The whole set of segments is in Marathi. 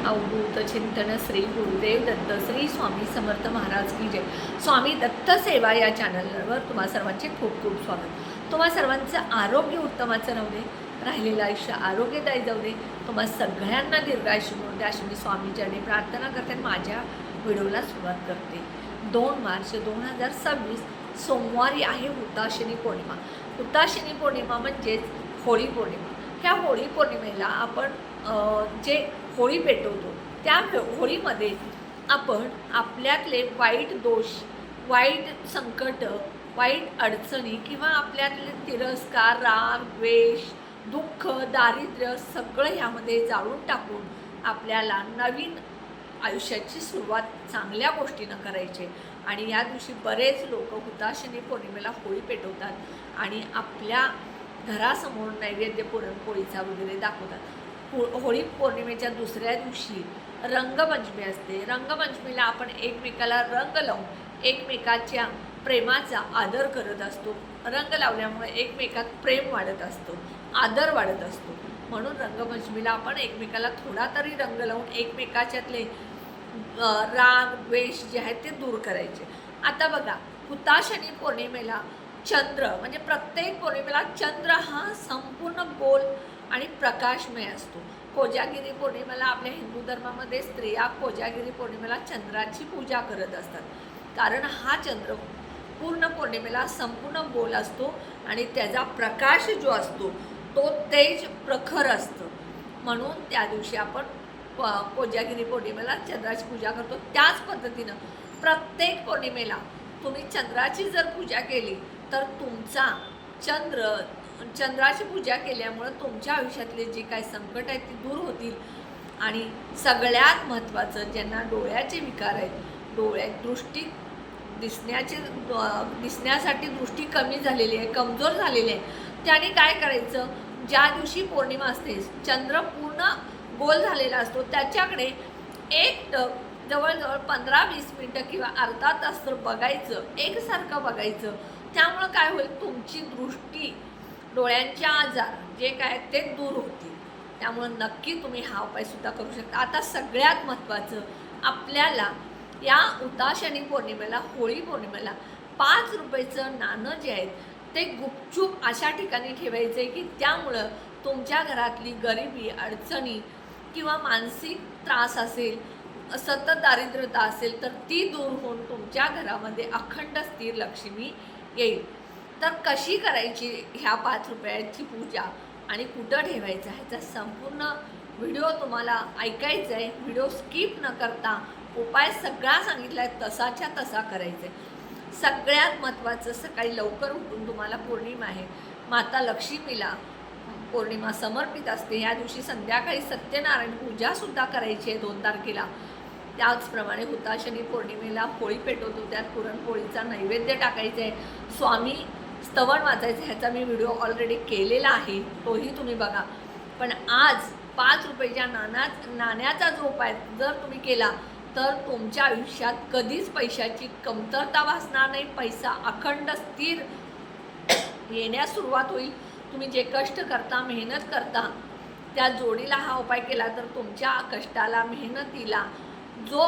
अवधूत चिंतन श्री गुरुदेव दत्त श्री स्वामी समर्थ महाराज की जय। स्वामी दत्त सेवा या चॅनलवर तुम्हा सर्वांचे खूप खूप स्वागत। तुम्हा सर्वांचं आरोग्य उत्तमाचं राहू दे, राहिलेलं आयुष्य आरोग्यदायी जाऊ दे, तुम्हा सगळ्यांना दीर्घायुष्य मिळू दे अशी मी स्वामीचरणी प्रार्थना करते। माझ्या व्हिडिओला सुरुवात करते। 2 मार्च 2026 सोमवारी आहे हुताशनी पौर्णिमा। हुताशनी पौर्णिमा म्हणजेच होळी पौर्णिमा। ह्या होळी पौर्णिमेला आपण जे होळी पेटवतो त्या होळीमध्ये आपण आपल्यातले वाईट दोष, वाईट संकट, वाईट अडचणी किंवा आपल्यातले तिरस्कार, राग, द्वेष, दुःख, दारिद्र्य सगळं ह्यामध्ये जाळून टाकून आपल्याला नवीन आयुष्याची सुरुवात चांगल्या गोष्टीनं करायची। आणि या दिवशी बरेच लोक हुताशनी पौर्णिमेला होळी पेटवतात आणि आपल्या घरासमोर नैवेद्य पुरणपोळीचा वगैरे दाखवतात। होळी पौर्णिमेच्या दुसऱ्या दिवशी रंगपंचमी असते। रंगपंचमीला आपण एकमेकाला रंग लावून एकमेकाच्या प्रेमाचा आदर करत असतो। रंग लावल्यामुळे एकमेकात प्रेम वाढत असतो, आदर वाढत असतो। म्हणून रंगपंचमीला आपण एकमेकाला थोडा तरी रंग लावून एकमेकाच्यातले राग द्वेष जे आहेत ते दूर करायचे। आता बघा, हुताशनी पौर्णिमेला चंद्र म्हणजे प्रत्येक पौर्णिमेला चंद्र हा संपूर्ण गोल आणि प्रकाशमय असतो। कोजागिरी पौर्णिमेला आपल्या हिंदू धर्मामध्ये स्त्रिया कोजागिरी पौर्णिमेला चंद्राची पूजा करत असतात, कारण हा चंद्र पूर्ण पौर्णिमेला संपूर्ण गोल असतो आणि त्याचा प्रकाश जो असतो तो तेज प्रखर असतं। म्हणून त्या दिवशी आपण कोजागिरी पौर्णिमेला चंद्राची पूजा करतो। त्याच पद्धतीनं प्रत्येक पौर्णिमेला तुम्ही चंद्राची जर पूजा केली तर तुमचा चंद्राची पूजा केल्यामुळं तुमच्या आयुष्यातले जे काही संकट आहेत ते दूर होतील। आणि सगळ्यात महत्त्वाचं, ज्यांना डोळ्याचे विकार आहेत, डोळ्यात दृष्टी दिसण्यासाठी दृष्टी कमी झालेली आहे, कमजोर झालेली आहे, त्याने काय करायचं, ज्या दिवशी पौर्णिमा असते चंद्र पूर्ण गोल झालेला असतो त्याच्याकडे एक टक जवळजवळ 15-20 मिनटं किंवा अर्धा तास तर बघायचं, एकसारखं बघायचं। त्यामुळं काय होईल, तुमची दृष्टी, डोळ्यांचे आजार जे काय ते दूर होतील। त्यामुळं नक्की तुम्ही हा उपायसुद्धा करू शकता। आता सगळ्यात महत्त्वाचं, आपल्याला या हुताशनी पौर्णिमेला, होळी पौर्णिमेला 5 रुपयाचं नाणं जे आहेत ते गुपचूप अशा ठिकाणी ठेवायचं आहे की त्यामुळं तुमच्या घरातली गरिबी, अडचणी किंवा मानसिक त्रास असेल, सतत दारिद्र्यता असेल तर ती दूर होऊन तुमच्या घरामध्ये अखंड स्थिर लक्ष्मी येईल। तर कशी करायची ह्या 5 रुपयाची पूजा आणि कुठं ठेवायचं ह्याचा संपूर्ण व्हिडिओ तुम्हाला ऐकायचा आहे। व्हिडिओ स्किप न करता उपाय सगळा सांगितला आहे तसाच्या तसा करायचा आहे। सगळ्यात महत्त्वाचं, सकाळी लवकर उठून, तुम्हाला पौर्णिमा आहे, माता लक्ष्मीला पौर्णिमा समर्पित असते, या दिवशी संध्याकाळी सत्यनारायण पूजासुद्धा करायची आहे 2 तारखेला। त्याचप्रमाणे हुताशनी पौर्णिमेला होळी पेटवतो, त्यात पुरणपोळीचा नैवेद्य टाकायचा आहे, स्वामी स्तवन वाचायचं, ह्याचा मी व्हिडिओ ऑलरेडी केलेला आहे, तोही तुम्ही बघा। पण आज 5 रुपयाच्या नाण्याचा जो उपाय जर तुम्ही केला तर तुमच्या आयुष्यात कधीच पैशाची कमतरता भासणार नाही, पैसा अखंड स्थिर येण्यास सुरुवात होईल। तुम्ही जे कष्ट करता, मेहनत करता, त्या जोडीला हा उपाय केला तर तुमच्या कष्टाला, मेहनतीला जो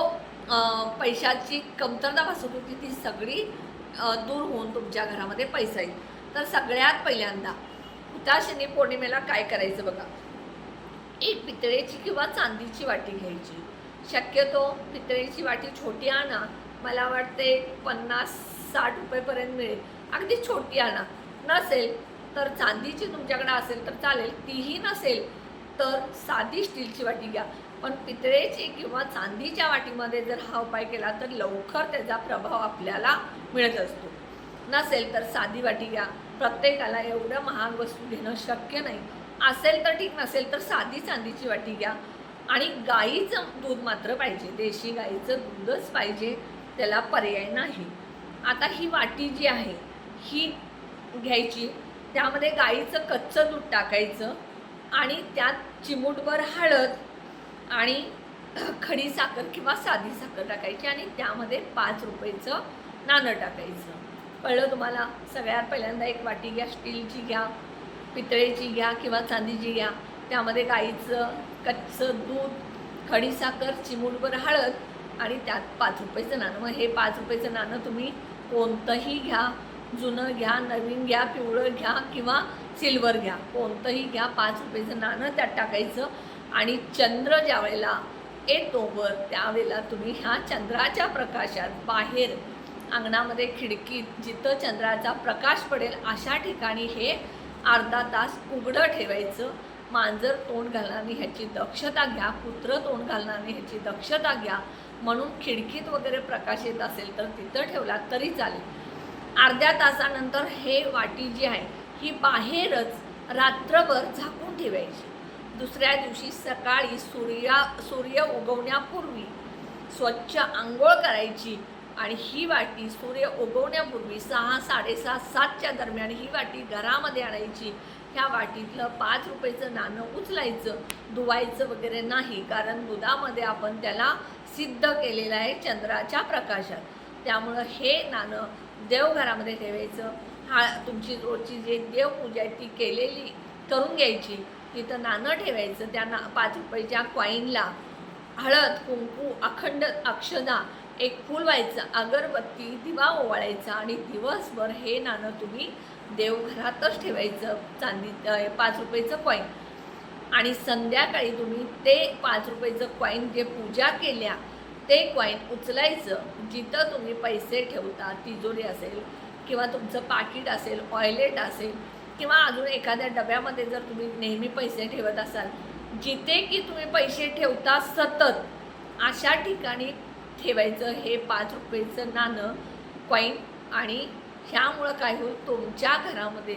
पैशाची कमतरता भासत होती ती सगळी दूर होऊन तुमच्या घरामध्ये पैसा येईल। तर सगळ्यात पहिल्यांदा हुताशनी पौर्णिमेला काय करायचं बघा, एक पितळेची किंवा चांदीची वाटी घ्यायची। शक्यतो पितळेची वाटी छोटी आणा, मला वाटते 50-60 रुपयेपर्यंत मिळेल, अगदी छोटी आणा। नसेल तर चांदीची तुमच्याकडे असेल तर चालेल, तीही नसेल तर साधी स्टीलची वाटी घ्या। पण पितळेची किंवा चांदीच्या वाटीमध्ये जर हा उपाय केला तर लवकर त्याचा प्रभाव आपल्याला मिळत असतो। नसेल तर साधी वाटी घ्या, प्रत्येकाला एवढं महाग वस्तू घेणं शक्य नाही, असेल तर ठीक, नसेल तर साधी चांदीची वाटी घ्या। आणि गाईचं दूध मात्र पाहिजे, देशी गाईचं दूधच पाहिजे, त्याला पर्याय नाही। आता ही वाटी जी आहे ही घ्यायची, त्यामध्ये गाईचं कच्चं दूध टाकायचं आणि त्यात चिमूटभर हळद आणि खडी साखर किंवा साधी साखर टाकायची आणि त्यामध्ये 5 रुपयाचं नाणं टाकायचं। कळलं तुम्हाला? सगळ्यात पहिल्यांदा एक वाटी घ्या, स्टीलची घ्या, पितळेची घ्या किंवा चांदीची घ्या, त्यामध्ये गाईचं कच्चं दूध खडीसाखर, चिमूटभर हळद आणि त्यात 5 रुपयाचं नाणं. मग हे 5 रुपयाचं नाणं तुम्ही कोणतंही घ्या, जुनं घ्या, नवीन घ्या, पिवळं घ्या किंवा सिल्वर घ्या, कोणतंही घ्या. 5 रुपयाचं नाणं त्यात टाकायचं आणि चंद्र ज्या वेळेला येतो वर त्यावेळेला तुम्ही ह्या चंद्राच्या प्रकाशात बाहेर अंगणामध्ये खिडकीत जिथं चंद्राचा प्रकाश पडेल अशा ठिकाणी हे अर्धा तास उघडं ठेवायचं. मांजर तोंड घालणार नाही ह्याची दक्षता घ्या, कुत्रं तोंड घालणार नाही ह्याची दक्षता घ्या. म्हणून खिडकीत वगैरे प्रकाश येत असेल तर तिथं ठेवला तरी चालेल. अर्ध्या तासानंतर हे वाटी जी आहे ही बाहेरच रात्रभर झाकून ठेवायची. दुसऱ्या दिवशी सकाळी सूर्य उगवण्यापूर्वी स्वच्छ आंघोळ करायची आणि ही वाटी सूर्य उगवण्यापूर्वी 6, 6:30, 7च्या दरम्यान ही वाटी घरामध्ये आणायची. ह्या वाटीतलं 5 रुपयाचं नाणं उचलायचं, धुवायचं वगैरे नाही, कारण दुधामध्ये आपण त्याला सिद्ध केलेलं आहे चंद्राच्या प्रकाशात. त्यामुळं हे नाणं देवघरामध्ये ठेवायचं. तुमची रोजची जे देवपूजा आहे ती केलेली करून घ्यायची, तिथं नाणं ठेवायचं. त्या 5 रुपयाच्या कॉईनला हळद, कुंकू, अखंड अक्षदा, एक फूल व्हायचं, अगरबत्ती, दिवा ओवाळायचा आणि दिवसभर हे नाणं तुम्ही देवघरातच ठेवायचं. 5 रुपयाचं कॉईन. आणि संध्याकाळी तुम्ही ते 5 रुपयाचं कॉईन जे पूजा केल्या ते कॉईन उचलायचं. जिथं तुम्ही पैसे ठेवता, तिजोरी असेल किंवा तुमचं पाकिट असेल, वॉलेट असेल किंवा अजून एखाद्या डब्यामध्ये जर तुम्ही नेहमी पैसे ठेवत असाल, जिथे की तुम्ही पैसे ठेवता सतत अशा ठिकाणी ठेवायचं हे 5 रुपयाचं नाणं, कॉईन. आणि ह्यामुळं काय होईल, तुमच्या घरामध्ये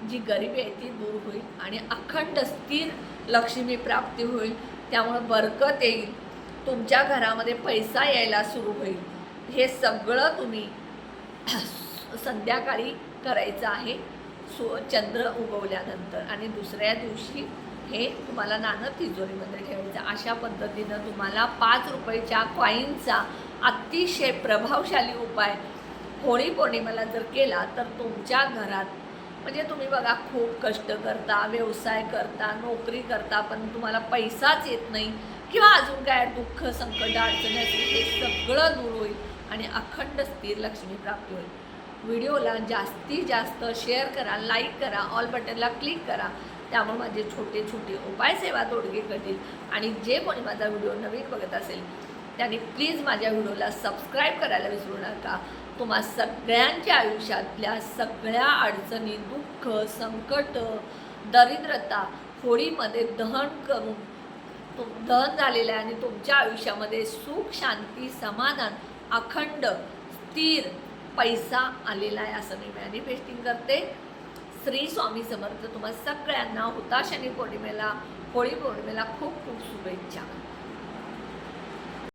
जी गरिबी आहे ती दूर होईल आणि अखंड स्थिर लक्ष्मी प्राप्ती होईल. त्यामुळं बरकत येईल, तुमच्या घरामध्ये पैसा यायला सुरू होईल. हे सगळं तुम्ही संध्याकाळी करायचं आहे चंद्र उगवल्यानंतर. आणि दुसऱ्या दिवशी हे तुम्हाला नाणं तिजोरीमध्ये ठेवायचं. अशा पद्धतीनं तुम्हाला 5 रुपयाच्या कॉईनचा अतिशय प्रभावशाली उपाय होळी पौर्णिमेला जर केला तर तुमच्या घरात, म्हणजे तुम्ही बघा खूप कष्ट करता, व्यवसाय करता, नोकरी करता, पण तुम्हाला पैसाच येत नाही किंवा अजून काय दुःख, संकट, अडचणी असतील, हे सगळं दूर होईल आणि अखंड स्थिर लक्ष्मी प्राप्ती होईल. व्हिडिओला जास्तीत जास्त शेअर करा, लाईक करा, ऑल बटनला क्लिक करा. त्यामुळे माझे छोटे छोटे उपाय सेवा तोडगे कळतील. आणि जे कोणी माझा व्हिडिओ नवीन बघत असेल त्यांनी प्लीज माझ्या व्हिडिओला सबस्क्राईब करायला विसरू नका. तुम्हा सगळ्यांच्या आयुष्यातल्या सगळ्या अडचणी, दुःख, संकट, दरिद्रता होळीमध्ये दहन झालेलं आहे आणि तुमच्या आयुष्यामध्ये सुख, शांती, समाधान, अखंड स्थिर पैसा आलेला आहे असं मी मॅनिफेस्टिंग करते. श्री स्वामी समर्थ. तुम्हा सगळ्यांना हुताशनी पौर्णिमेला, होळी पौर्णिमेला खूप खूप शुभेच्छा.